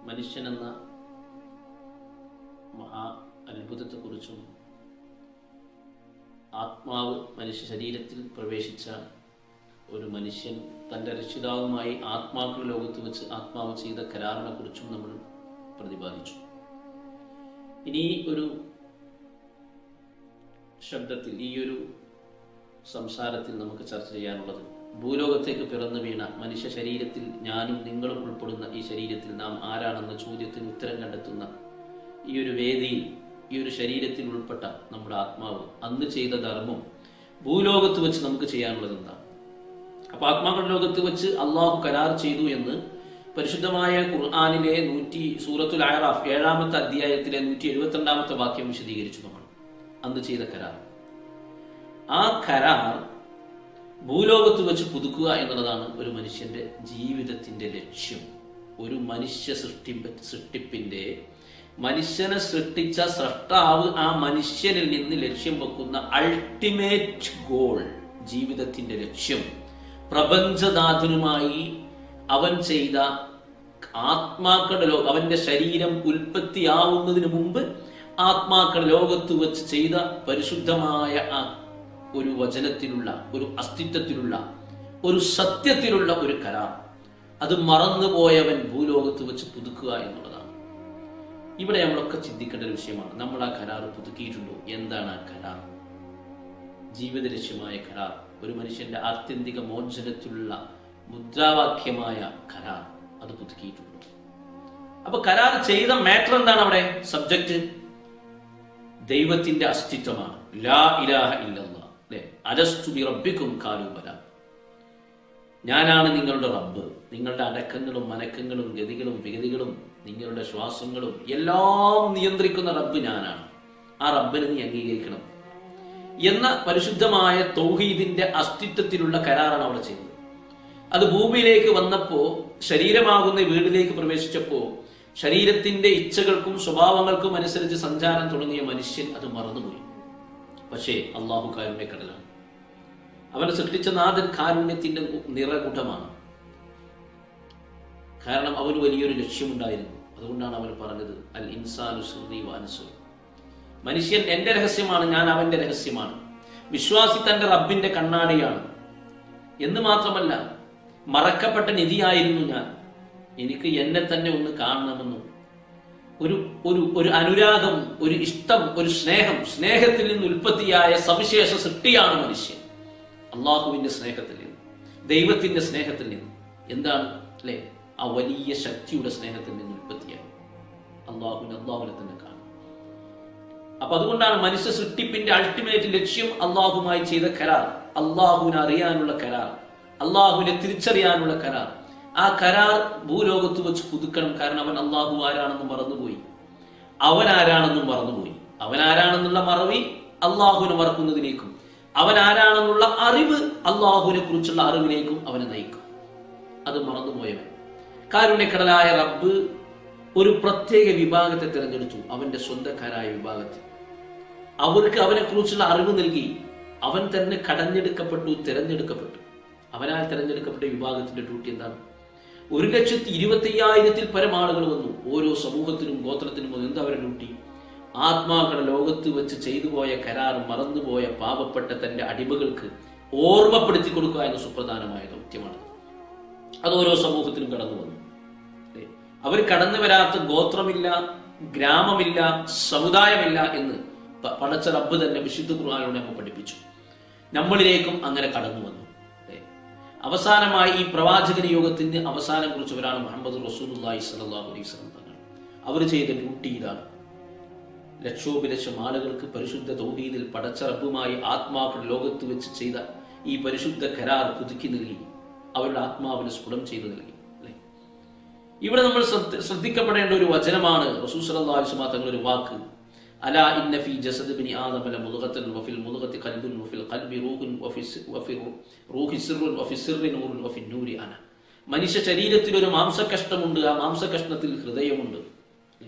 മനുഷ്യനെന്ന മഹാ അത്ഭുതത്തെക്കുറിച്ചും ആത്മാവ് മനുഷ്യ ശരീരത്തിൽ പ്രവേശിച്ച ഒരു മനുഷ്യൻ തൻ്റെ രക്ഷിതാവുമായി ആത്മാക്കൾ ലോകത്ത് വെച്ച് ആത്മാവ് ചെയ്ത കരാറിനെ കുറിച്ചും നമ്മൾ പ്രതിപാദിച്ചു. ഇനി ഒരു ശബ്ദത്തിൽ ഈ ഒരു സംസാരത്തിൽ നമുക്ക് ചർച്ച ചെയ്യാനുള്ളത് ഭൂലോകത്തേക്ക് പിറന്നു വീണ മനുഷ്യ ശരീരത്തിൽ ഞാനും നിങ്ങളും ഉൾപ്പെടുന്ന ഈ ശരീരത്തിൽ നാം ആരാണെന്ന ചോദ്യത്തിന് ഉത്തരം കണ്ടെത്തുന്ന ഈ ഒരു വേദിയിൽ ഈ ഒരു ശരീരത്തിൽ ഉൾപ്പെട്ട നമ്മുടെ ആത്മാവ് അന്ന് ചെയ്ത ധർമ്മം ഭൂലോകത്ത് വെച്ച് നമുക്ക് ചെയ്യാനുള്ളത് എന്താ? അപ്പൊ ആത്മാക്കളുടെ ലോകത്ത് വെച്ച് അള്ളാഹു കരാർ ചെയ്തു എന്ന് പരിശുദ്ധമായ ഖുർആനിലെ സൂറത്തുൽ അഅറാഫ് 7-ാമത്തെ അധ്യായത്തിലെ 172-ാമത്തെ വാക്യം വിശദീകരിച്ചു. നമ്മൾ അന്ന് ചെയ്ത കരാർ, ആ കരാർ ഭൂലോകത്ത് വെച്ച് പുതുക്കുക എന്നുള്ളതാണ് ഒരു മനുഷ്യന്റെ ജീവിതത്തിന്റെ ലക്ഷ്യം. ഒരു മനുഷ്യ സൃഷ്ടിപ്പിന്റെ മനുഷ്യനെ സൃഷ്ടിച്ച സ്രഷ്ടാവ് ആ മനുഷ്യനിൽ നിന്ന് ലക്ഷ്യം വെക്കുന്ന അൾട്ടിമേറ്റ് ഗോൾ, ജീവിതത്തിന്റെ ലക്ഷ്യം, പ്രപഞ്ചനാഥനുമായി അവൻ ചെയ്ത ആത്മാക്കളുടെ അവന്റെ ശരീരം ഉൽപ്പത്തിയാവുന്നതിന് മുമ്പ് ആത്മാക്കളുടെ ലോകത്ത് വെച്ച് ചെയ്ത പരിശുദ്ധമായ ആ ഒരു വചനത്തിലുള്ള, ഒരു അസ്തിത്വത്തിലുള്ള, ഒരു സത്യത്തിലുള്ള ഒരു കരാർ, അത് മറന്നുപോയവൻ ഭൂലോകത്ത് വെച്ച് പുതുക്കുക എന്നുള്ളതാണ്. ഇവിടെ നമ്മളൊക്കെ ചിന്തിക്കേണ്ട ഒരു വിഷയമാണ്. നമ്മൾ ആ കരാർ പുതുക്കിയിട്ടുണ്ടോ? എന്താണ് ആ കരാർ? ജീവിത ലക്ഷ്യമായ കരാർ, ഒരു മനുഷ്യന്റെ ആത്യന്തിക മോചനത്തിലുള്ള മുദ്രാവാക്യമായ കരാർ, അത് പുതുക്കിയിട്ടുണ്ടോ? അപ്പൊ കരാർ ചെയ്ത മാറ്റർ എന്താണ്? അവിടെ സബ്ജക്റ്റ് ദൈവത്തിന്റെ അസ്തിത്വമാണ്. ലാ ഇലാഹ ഇല്ലല്ലാഹ്, അലസ്തു ബി റബ്ബിക്കും ഖാലൂ ബലാ, ഞാനാണ് നിങ്ങളുടെ റബ്ബ്. നിങ്ങളുടെ അടക്കങ്ങളും മനക്കങ്ങളും ഗതികളും വിഗതികളും നിങ്ങളുടെ ശ്വാസങ്ങളും എല്ലാം നിയന്ത്രിക്കുന്ന റബ്ബ് ഞാനാണ്. ആ റബ്ബിനെ നീ അംഗീകരിക്കണം എന്ന പരിശുദ്ധമായ തൗഹീദിന്റെ അസ്തിത്വത്തിലുള്ള കരാറാണ് അവിടെ ചെയ്തത്. അത് ഭൂമിയിലേക്ക് വന്നപ്പോ, ശരീരമാകുന്ന വീടിലേക്ക് പ്രവേശിച്ചപ്പോ, ശരീരത്തിന്റെ ഇച്ഛകൾക്കും സ്വഭാവങ്ങൾക്കും അനുസരിച്ച് സഞ്ചാരം തുടങ്ങിയ മനുഷ്യൻ അത് മറന്നുപോയി. പക്ഷേ അള്ളാഹു കാരുണ്യക്കടലാണ്. അവനെ സൃഷ്ടിച്ച നാഥൻ കാരുണ്യത്തിന്റെ നിറകുടമാണ്. കാരണം അവന് വലിയൊരു ലക്ഷ്യമുണ്ടായിരുന്നു. അതുകൊണ്ടാണ് അവൻ പറഞ്ഞത് അൽ ഇൻസാനു സിർരി വഅനസു, മനുഷ്യൻ എന്റെ രഹസ്യമാണ്, ഞാൻ അവന്റെ രഹസ്യമാണ്. വിശ്വാസി തന്റെ റബ്ബിന്റെ കണ്ണാടിയാണ് എന്ന് മാത്രമല്ല, മറക്കപ്പെട്ട നിധിയായിരുന്നു ഞാൻ. എനിക്ക് എന്നെ തന്നെ ഒന്ന് കാണണമെന്നും ഒരു അനുരാഗം, ഒരു ഇഷ്ടം, ഒരു സ്നേഹത്തിൽ നിന്ന് ഉൽപ്പത്തിയായ സവിശേഷ സൃഷ്ടിയാണ് മനുഷ്യൻ. അള്ളാഹുവിന്റെ സ്നേഹത്തിൽ നിന്ന്, ദൈവത്തിന്റെ സ്നേഹത്തിൽ നിന്ന്, എന്താണ് അല്ലെ, ആ വലിയ ശക്തിയുടെ സ്നേഹത്തിൽ നിന്ന് ഉൽപ്പത്തിയാണ്. അള്ളാഹുവിനെ തന്നെ കാണും. അപ്പൊ അതുകൊണ്ടാണ് മനുഷ്യ സൃഷ്ടിപ്പിന്റെ അൾട്ടിമേറ്റ് ലക്ഷ്യം അള്ളാഹുമായി ചെയ്ത കരാർ, അള്ളാഹുവിനെ അറിയാനുള്ള കരാർ, അള്ളാഹുവിനെ തിരിച്ചറിയാനുള്ള കരാർ. ആ കരാർ ഭൂലോകത്ത് വെച്ച് പുതുക്കണം. കാരണം അവൻ അള്ളാഹു ആരാണെന്നും മറന്നുപോയി, അവൻ ആരാണെന്നും മറന്നുപോയി. അവൻ ആരാണെന്നുള്ള മറവി അള്ളാഹുവിനെ മറക്കുന്നതിലേക്കും, അവൻ ആരാണെന്നുള്ള അറിവ് അള്ളാഹുവിനെ കുറിച്ചുള്ള അറിവിലേക്കും അവനെ നയിക്കും. അത് മറന്നുപോയവൻ. കാരുണ്യക്കടലായ റബ്ബ് ഒരു പ്രത്യേക വിഭാഗത്തെ തിരഞ്ഞെടുത്തു, അവന്റെ സ്വന്തക്കാരായ വിഭാഗത്തെ. അവർക്ക് അവനെ കുറിച്ചുള്ള അറിവ് നൽകി. അവൻ തന്നെ തിരഞ്ഞെടുക്കപ്പെട്ടു. അവനാൽ തിരഞ്ഞെടുക്കപ്പെട്ട വിഭാഗത്തിന്റെ ഡ്യൂട്ടി എന്താണ്? 1,25,000-ൽ പരം ആളുകൾ വന്നു. ഓരോ സമൂഹത്തിനും ഗോത്രത്തിനും വന്നു. എന്താ അവരുടെ ഡ്യൂട്ടി? ആത്മാക്കളുടെ ലോകത്ത് വെച്ച് ചെയ്തു പോയ കരാർ മറന്നുപോയ പാപപ്പെട്ട തന്റെ അടിമകൾക്ക് ഓർമ്മപ്പെടുത്തി കൊടുക്കുക എന്ന സുപ്രധാനമായ ദൗത്യമാണ്. അത് ഓരോ സമൂഹത്തിനും കടന്നു വന്നു. അവർ കടന്നു വരാത്ത ഗോത്രമില്ല, ഗ്രാമമില്ല, സമുദായമില്ല എന്ന് പടച്ച റബ്ബ് തന്നെ വിശുദ്ധ ഖുർആനിലൂടെ നമ്മൾ പഠിപ്പിച്ചു. നമ്മളിലേക്കും അങ്ങനെ കടന്നു വന്നു. അവസാനമായി ഈ പ്രവാചകന യോഗത്തിന് അവസാനം കുറിച്ചവരാണ് മുഹമ്മദ് റസൂലുള്ളാഹി സ്വല്ലല്ലാഹു അലൈഹി വസല്ലം തങ്ങൾ. അവർ ചെയ്ത ഡ്യൂട്ടി ഇതാണ്. ലക്ഷോപലക്ഷം ആളുകൾക്ക് പരിശുദ്ധ തൗഹീദിൽ പടച്ച റബ്ബുമായി ആത്മാക്കളുടെ ലോകത്ത് വെച്ച് ചെയ്ത ഈ പരിശുദ്ധ കരാർ പുതുക്കി നൽകി, അവരുടെ ആത്മാവിനെ സ്ഫുടം ചെയ്തു നൽകി. ഇവിടെ നമ്മൾ ശ്രദ്ധിക്കപ്പെടേണ്ട ഒരു വചനമാണ് റസൂൽ സ്വല്ലല്ലാഹു അലൈഹി വസല്ലം തങ്ങളുടെ ഒരു വാക്ക്, അലാ ഇന്ന ഫീ ജസദി ബനി ആദമ ലമുദ്ഗതൻ വഫിൽ മുദ്ഗതി ഖൽബുൻ വഫിൽ ഖൽബി റൂഹുൻ വഫി റൂഹി സിർറുൻ വഫി സിർറി നൂറുൻ വഫി നൂരി അന. മനുഷ്യ ശരീരത്തിൽ ഒരു മാംസകഷ്ണമുണ്ട്, ആ മാംസകഷ്ണത്തിൽ ഹൃദയമുണ്ട്.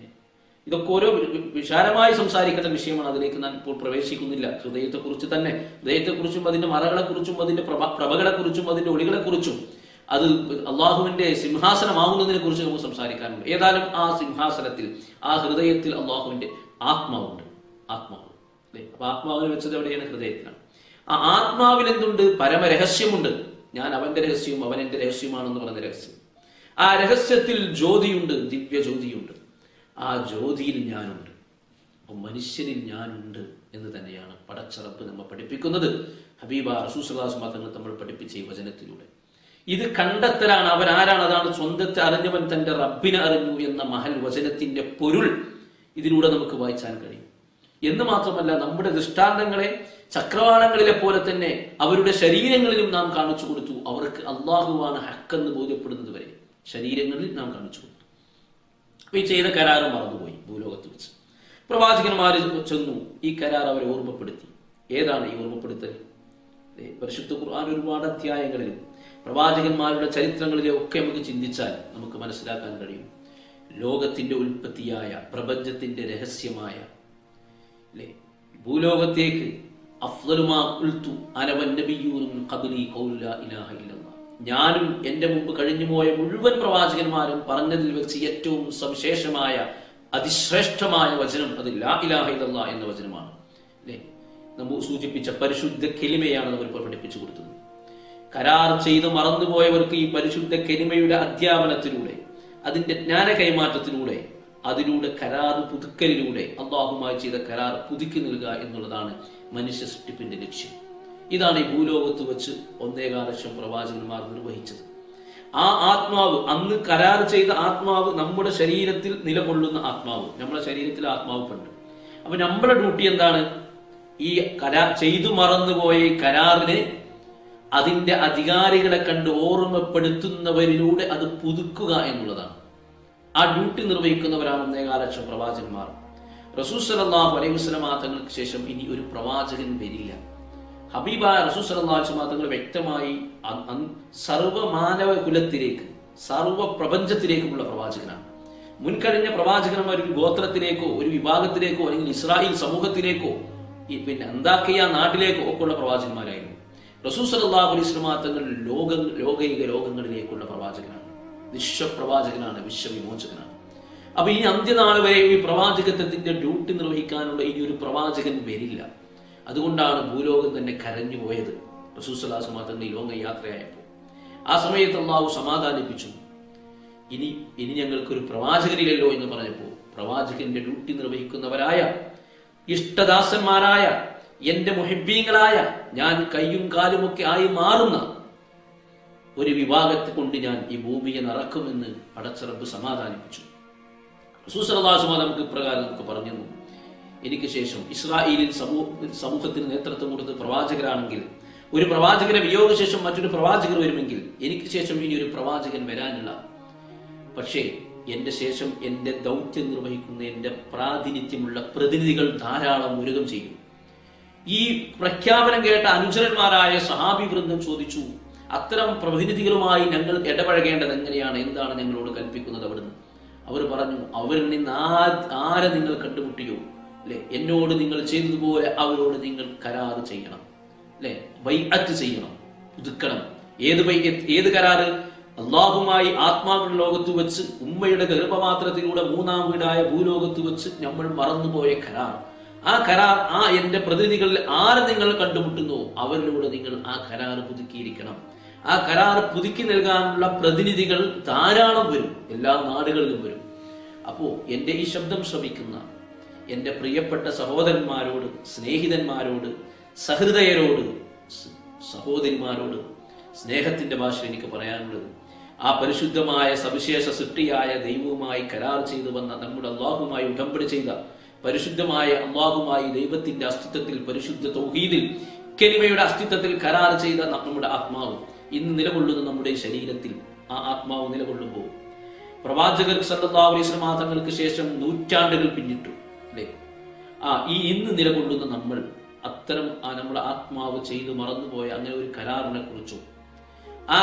ഇതൊക്കെ ഓരോ വിശാലമായി സംസാരിക്കേണ്ട വിഷയമാണ്. അതിലേക്ക് ഞാൻ ഇപ്പോൾ പ്രവേശിക്കുന്നില്ല. ഹൃദയത്തെക്കുറിച്ച് തന്നെ, ഹൃദയത്തെക്കുറിച്ചും അതിന്റെ മറകളെക്കുറിച്ചും അതിന്റെ പ്രഭകളെക്കുറിച്ചും അതിന്റെ ഒളികളെക്കുറിച്ചും അത് അള്ളാഹുവിന്റെ സിംഹാസനമാകുന്നതിനെ കുറിച്ച് നമുക്ക് സംസാരിക്കാനുണ്ട്. ഏതായാലും ആ സിംഹാസനത്തിൽ, ആ ഹൃദയത്തിൽ അള്ളാഹുവിന്റെ ആത്മാവുണ്ട്. ആത്മാവ് അല്ലെ? അപ്പൊ ആത്മാവിനെ വെച്ചത് എവിടെയാണ്? ഹൃദയത്തിലാണ്. ആ ആത്മാവിൽ എന്തുണ്ട്? പരമരഹസ്യമുണ്ട്. ഞാൻ അവന്റെ രഹസ്യവും അവൻ എന്റെ രഹസ്യമാണെന്ന് പറഞ്ഞ രഹസ്യം. ആ രഹസ്യത്തിൽ ജ്യോതിയുണ്ട്, ദിവ്യ ജ്യോതിയുണ്ട്. ആ ജ്യോതിയിൽ ഞാനുണ്ട്. അപ്പൊ മനുഷ്യനിൽ ഞാനുണ്ട് എന്ന് തന്നെയാണ് പടച്ച റബ്ബ് നമ്മെ പഠിപ്പിക്കുന്നത്. ഹബീബ റസൂൽ സ്വല്ലല്ലാഹു അലൈഹി വസല്ലം തങ്ങൾ നമ്മൾ പഠിപ്പിച്ച ഈ വചനത്തിലൂടെ ഇത് കണ്ടെത്തലാണ്. അവൻ ആരാണ്? അതാണ് സ്വന്തത്തെ അറിഞ്ഞവൻ തന്റെ റബ്ബിനെ അറിഞ്ഞു എന്ന മഹൽ വചനത്തിന്റെ പൊരുൾ ഇതിലൂടെ നമുക്ക് വായിച്ചാൻ കഴിയും. എന്ന് മാത്രമല്ല, നമ്മുടെ ദൃഷ്ടാന്തങ്ങളെ ചക്രവാളങ്ങളിലെ പോലെ തന്നെ അവരുടെ ശരീരങ്ങളിലും നാം കാണിച്ചു കൊടുത്തു. അവർക്ക് അള്ളാഹുവാണ് ഹക്കെന്ന് ബോധ്യപ്പെടുന്നത് വരെ ശരീരങ്ങളിൽ നാം കാണിച്ചു കൊടുത്തു. ഈ ചെയ്ത കരാറ് മറന്നുപോയി. ഭൂലോകത്ത് വെച്ച് പ്രവാചകന്മാർ ചെന്നു ഈ കരാർ അവരെ ഓർമ്മപ്പെടുത്തി. ഏതാണ് ഈ ഓർമ്മപ്പെടുത്തൽ? പരിശുദ്ധ ഖുർആൻ ഒരുപാട് അധ്യായങ്ങളിലും പ്രവാചകന്മാരുടെ ചരിത്രങ്ങളിലെ ഒക്കെ നമുക്ക് ചിന്തിച്ചാൽ നമുക്ക് മനസ്സിലാക്കാൻ കഴിയും. ലോകത്തിന്റെ ഉൽപ്പത്തിയായ, പ്രപഞ്ചത്തിന്റെ രഹസ്യമായ ഭൂലോകത്തേക്ക് ഞാനും എന്റെ മുമ്പ് കഴിഞ്ഞുപോയ മുഴുവൻ പ്രവാചകന്മാരും പറഞ്ഞതിൽ വെച്ച് ഏറ്റവും സവിശേഷമായ, അതിശ്രേഷ്ഠമായ വചനം അത് ലാ ഇലാഹ ഇല്ലല്ലാഹ് എന്ന വചനമാണ്. അല്ലെ? നമ്മൾ സൂചിപ്പിച്ച പരിശുദ്ധ കെലിമയാണ് നമ്മൾ പഠിപ്പിച്ചു കൊടുത്തത്. കരാർ ചെയ്ത് മറന്നുപോയവർക്ക് ഈ പരിശുദ്ധ കെലിമയുടെ അധ്യാപനത്തിലൂടെ, അതിന്റെ ജ്ഞാന കൈമാറ്റത്തിലൂടെ, അതിലൂടെ കരാർ പുതുക്കലിലൂടെ അള്ളാഹുമായി ചെയ്ത കരാർ പുതുക്കി നൽകുക എന്നുള്ളതാണ് മനുഷ്യ സൃഷ്ടിപ്പിന്റെ ലക്ഷ്യം. ഇതാണ് ഈ ഭൂലോകത്ത് വെച്ച് 1.25 ലക്ഷം പ്രവാചകന്മാർ നിർവഹിച്ചത്. ആ ആത്മാവ്, അന്ന് കരാർ ചെയ്ത ആത്മാവ് നമ്മുടെ ശരീരത്തിൽ നിലകൊള്ളുന്ന ആത്മാവ്, നമ്മുടെ ശരീരത്തിൽ ആത്മാവുണ്ട്. അപ്പൊ നമ്മുടെ ഡ്യൂട്ടി എന്താണ്? ഈ കരാർ ചെയ്തു മറന്നുപോയ കരാറിനെ അതിന്റെ അധികാരികളെ കണ്ട് ഓർമ്മപ്പെടുത്തുന്നവരിലൂടെ അത് പുതുക്കുക എന്നുള്ളതാണ്. ആ ഡ്യൂട്ടി നിർവഹിക്കുന്നവരാണ് 1.25 ലക്ഷം പ്രവാചകന്മാർ. റസൂൽ സ്വല്ലല്ലാഹു അലൈഹി വസല്ലം തങ്ങൾക്ക് ശേഷം ഇനി ഒരു പ്രവാചകൻ വരില്ല. ഹബീബായ റസൂൽ സ്വല്ലല്ലാഹു അലൈഹി വസല്ലം തങ്ങൾ വ്യക്തമായി സർവ്വ മാനവ കുലത്തിലേക്ക്, സർവ്വ പ്രപഞ്ചത്തിലേക്കുമുള്ള പ്രവാചകനാണ്. മുൻകഴിഞ്ഞ പ്രവാചകന്മാർ ഒരു ഗോത്രത്തിലേക്കോ ഒരു വിഭാഗത്തിലേക്കോ അല്ലെങ്കിൽ ഇസ്രായേൽ സമൂഹത്തിലേക്കോ പിന്നെ അന്താക്കിയ നാട്ടിലേക്കോ ഒക്കെ ഉള്ള പ്രവാചകന്മാരായിരുന്നു. റസൂൽ സ്വല്ലല്ലാഹു അലൈഹി വസല്ലം തങ്ങൾ ലോകൈക ലോകങ്ങളിലേക്കുള്ള പ്രവാചകനാണ്, വിശ്വപ്രവാചകനാണ്, വിശ്വവിമോചകനാണ്. അപ്പൊ ഈ അന്ത്യനാൾ വരെ ഈ പ്രവാചകത്വത്തിന്റെ ഡ്യൂട്ടി നിർവഹിക്കാനുള്ള ഇനി ഒരു പ്രവാചകൻ വരില്ല. അതുകൊണ്ടാണ് ഭൂലോകം തന്നെ കരഞ്ഞു പോയത് റസൂൽ സ്വല്ലല്ലാഹു അലൈഹി വസല്ലം തങ്ങൾ ഈ ലോക യാത്രയായപ്പോൾ. ആ സമയത്ത് അള്ളാഹു സമാധാനിപ്പിച്ചു. ഇനി ഞങ്ങൾക്കൊരു പ്രവാചകനില്ലല്ലോ എന്ന് പറഞ്ഞപ്പോൾ പ്രവാചകന്റെ ഡ്യൂട്ടി നിർവഹിക്കുന്നവരായ, ഇഷ്ടദാസന്മാരായ, എന്റെ മുഹിബ്ബീങ്ങളായ, ഞാൻ കയ്യും കാലുമൊക്കെ ആയി മാറുന്ന ഒരു വിഭാഗത്തെ കൊണ്ട് ഞാൻ ഈ ഭൂമിയെ നിറക്കുമെന്ന് പടച്ച റബ്ബ് സമാധാനിപ്പിച്ചു. റസൂൽ സ്വല്ലല്ലാഹു അലൈഹി വസല്ലം നമുക്ക് ഇപ്രകാരം നമുക്ക് പറഞ്ഞു, എനിക്ക് ശേഷം ഇസ്രായേലിൻ സമൂഹത്തിന് നേതൃത്വം കൊടുത്ത് പ്രവാചകരാണെങ്കിൽ, ഒരു പ്രവാചകനെ വിയോഗശേഷം മറ്റൊരു പ്രവാചകർ വരുമെങ്കിൽ എനിക്ക് ശേഷം ഇനി ഒരു പ്രവാചകൻ വരാനില്ല. പക്ഷേ എന്റെ ശേഷം എന്റെ ദൗത്യം നിർവഹിക്കുന്ന എന്റെ പ്രാതിനിധ്യമുള്ള പ്രതിനിധികൾ ധാരാളം മുരുകം ചെയ്യും. ഈ പ്രഖ്യാപനം കേട്ട അനുചരന്മാരായ സഹാബി വൃന്ദം ചോദിച്ചു, അത്തരം പ്രതിനിധികളുമായി ഞങ്ങൾ ഇടപഴകേണ്ടത് എങ്ങനെയാണ്? എന്താണ് ഞങ്ങളോട് കൽപ്പിക്കുന്നത് അവിടുന്ന്? അവർ പറഞ്ഞു, അവരിൽ നിന്ന് ആരെ നിങ്ങൾ കണ്ടുമുട്ടിയോ അല്ലെ, എന്നോട് നിങ്ങൾ ചെയ്തതുപോലെ അവരോട് നിങ്ങൾ കരാറ് ചെയ്യണം, അല്ലെ, ബൈഅത്ത് ചെയ്യണം, പുതുക്കണം. ഏത് കരാറ്? അള്ളാഹുമായി ആത്മാക്കളുടെ ലോകത്ത് വെച്ച്, ഉമ്മയുടെ ഗർഭപാത്രത്തിലൂടെ 3-ാം വീടായ ഭൂലോകത്ത് വെച്ച് നമ്മൾ മറന്നുപോയ കരാർ. ആ കരാർ, ആ എന്റെ പ്രതിനിധികളിൽ ആരെ നിങ്ങൾ കണ്ടുമുട്ടുന്നു അവരിലൂടെ നിങ്ങൾ ആ കരാർ പുതുക്കിയിരിക്കണം. ആ കരാർ പുതുക്കി നൽകാനുള്ള പ്രതിനിധികൾ ധാരാളം വരും, എല്ലാ നാടുകളിലും വരും. അപ്പോ എന്റെ ഈ ശബ്ദം ശ്രവിക്കുന്ന എന്റെ പ്രിയപ്പെട്ട സഹോദരന്മാരോട്, സ്നേഹിതന്മാരോട്, സഹൃദയരോട്, സഹോദരിമാരോട് സ്നേഹത്തിന്റെ ഭാഷയിൽ എനിക്ക് പറയാനുള്ളത്, ആ പരിശുദ്ധമായ സവിശേഷ സൃഷ്ടിയായ ദൈവവുമായി കരാർ ചെയ്തു വന്ന, നമ്മുടെ അള്ളാഹുമായി ഉടമ്പടി ചെയ്ത പരിശുദ്ധമായ അള്ളാഹുമായി ദൈവത്തിന്റെ അസ്തിത്വത്തിൽ, പരിശുദ്ധ തൗഹീദിൽ, കലിമയുടെ അസ്തിത്വത്തിൽ കരാർ ചെയ്ത നമ്മുടെ ആത്മാവ് ഇന്ന് നിലകൊള്ളുന്ന നമ്മുടെ ശരീരത്തിൽ, ആ ആത്മാവ് നിലകൊള്ളുമ്പോൾ പ്രവാചകർ സല്ലല്ലാഹു അലൈഹി വസല്ലം തങ്ങൾക്ക് ശേഷം നൂറ്റാണ്ടുകൾ പിന്നിട്ടു അല്ലെ, ഈ ഇന്ന് നിലകൊള്ളുന്ന നമ്മൾ അത്തരം നമ്മുടെ ആത്മാവ് ചെയ്തു മറന്നുപോയ അങ്ങനെ ഒരു കരാറിനെ കുറിച്ചും, ആ